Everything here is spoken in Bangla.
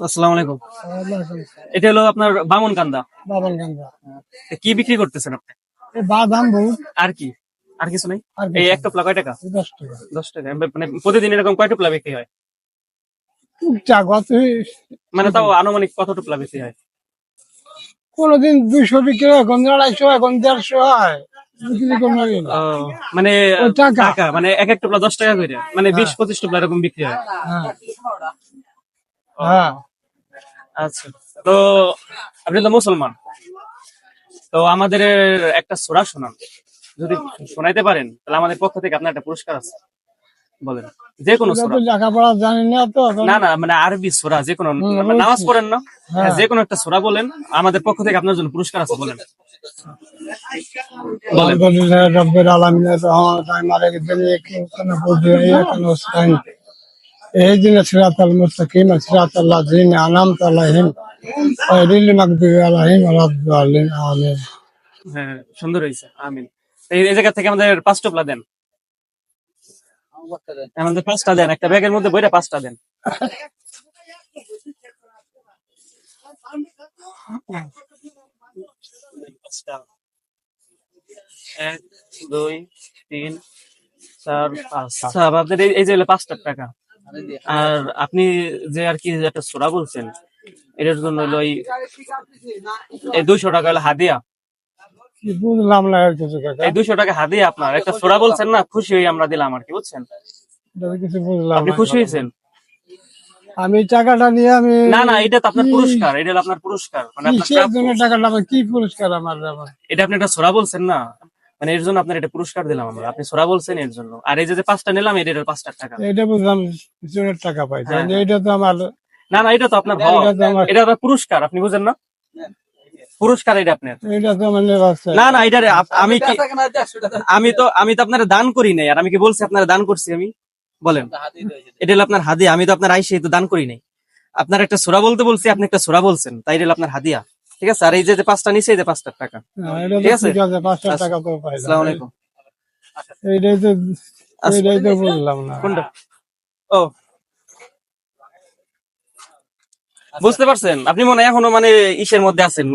আসসালামু আলাইকুম। এটা হলো আপনার বামন কান্দা। বাবানগঞ্জা কি বিক্রি করতেছেন আপনি? বাদাম বহুত আর কি? আর কিছু নাই? আর এই কিছু এক টোপলা কয় টাকা? 10 টাকা 10 টাকা। মানে প্রতিদিন এরকম কয় টোপলা বিক্রি হয়? টুকটাক অত মানে তাও আনুমানিক কত টোপলা বিক্রি হয়? কোনোদিন 200 বিক্রি হয়, কোন 250, এখন 150 হয়, বিক্রি কোনো ইয়ে না। ও, মানে ওই টাকা। টাকা মানে এক এক টোপলা 10 টাকা করে, মানে হ্যাঁ 20-25 টোপলা এরকম বিক্রি হয়। হ্যাঁ ও, হ্যাঁ আচ্ছা। তো আপনি তো মুসলমান, তো আমাদের একটা সূরা শোনান। যদি শোনাইতে পারেন তাহলে আমাদের পক্ষ থেকে আপনার একটা পুরস্কার আছে। বলেন, যে কোনো এটা সূরা। তো লেখাপড়া জানি না তো এখন। না না, মানে আরবি সূরা যে কোনো, নামাজ বুঝছি। পড়েন না? হ্যাঁ, হ্যাঁ যে কোনো একটা সূরা বলেন, আমাদের পক্ষ থেকে আপনার জন্য পুরস্কার আছে, বলেন বলেন। আলহামদুলিল্লাহ রাব্বিল আলামিন রহমানির মালিক দুনিয়া কি কোনো বুঝে ইয়াকা নস্তাইন ইহদিনা সিরাতাল মুস্তাকিম সিরাতাল লাযিনা আনআমতা আলাইহিম গায়রিল মাগদুবি আলাইহিম ওয়ালাদ-দাল্লিন আমিন। হ্যাঁ, সুন্দর হয়েছে, আমিন। এই জায়গা থেকে আমাদের 5 টোপলা দেন, আমাদের 5টা দেন, একটা ব্যাগের মধ্যে বইটা 5টা দেন। পাঁচটা। 1, 2, 3, 4, 5। আচ্ছা, আপনাদের এই যে হলো 5 টাকা। আর আপনি যে আর কি একটা সূরা বলছেন, এটার জন্য হলো এই 200 টাকা হলো হাদিয়া। কি বুঝলাম না আর কিছু কাকা, এই 200 টাকা হাদিয়া, আপনার একটা সূরা বলছেন না, খুশি হয়ে আমরা দিলাম আর কি, বুঝছেন? এটা তো কিছু বুঝলাম আপনি না। খুশি হয়েছেন? আমি টাকাটা নিয়ে আমি না না, এটা তো আপনার কি পুরস্কার, এটা হলো আপনার পুরস্কার, মানে আপনার কিসের প্রাপ্য। জন্য টাকাটা পাবো? কি পুরস্কার আমার আবার? এটা আপনি একটা সূরা বলছেন না, মানে এর জন্য আপনার এটা পুরস্কার দিলাম আমরা। আপনি সূরা বলছেন এর জন্য, আর এই যে 5টা নিলাম, এর 5 টাকা। এটা বুঝলাম, পিছনের টাকা পাই, হ্যাঁ তাহলে হ্যাঁ। এটা তো আমার, না না, এটা তো আপনার হক, এটা তো আমার, এটা আপনার পুরস্কার, আপনি বুঝেন না? পুরস্কার এটা আপনার। এটা তো আমার নেবাসে। না না, এটা আমি কি, আমি তো আপনার দান করি নাই, আর আমি কি বলছি আপনার দান করছি আমি? বলেন, এটা হলো আপনার হাদিয়া। আমি তো আপনার আইসে তো দান করি নাই, আপনার একটা সূরা বলতে বলছি, আপনি একটা সূরা বলছেন, তাই এটা হলো আপনার হাদিয়া। ঠিক আছে? আর এই যে 5টা নিচে, এই যে 5 টাকা। এটা তো ঠিক আছে? ঠিক আছে, 500 আচ্ছা, টাকা তো পাইলাম। আসসালামু আলাইকুম। এইটাই তো, আচ্ছা, এইটাই তো বুঝলাম না। কোনটা? ও, বুঝতে পারছেন? আপনি মনে হয় এখনো মানে ইসের মধ্যে আছেন।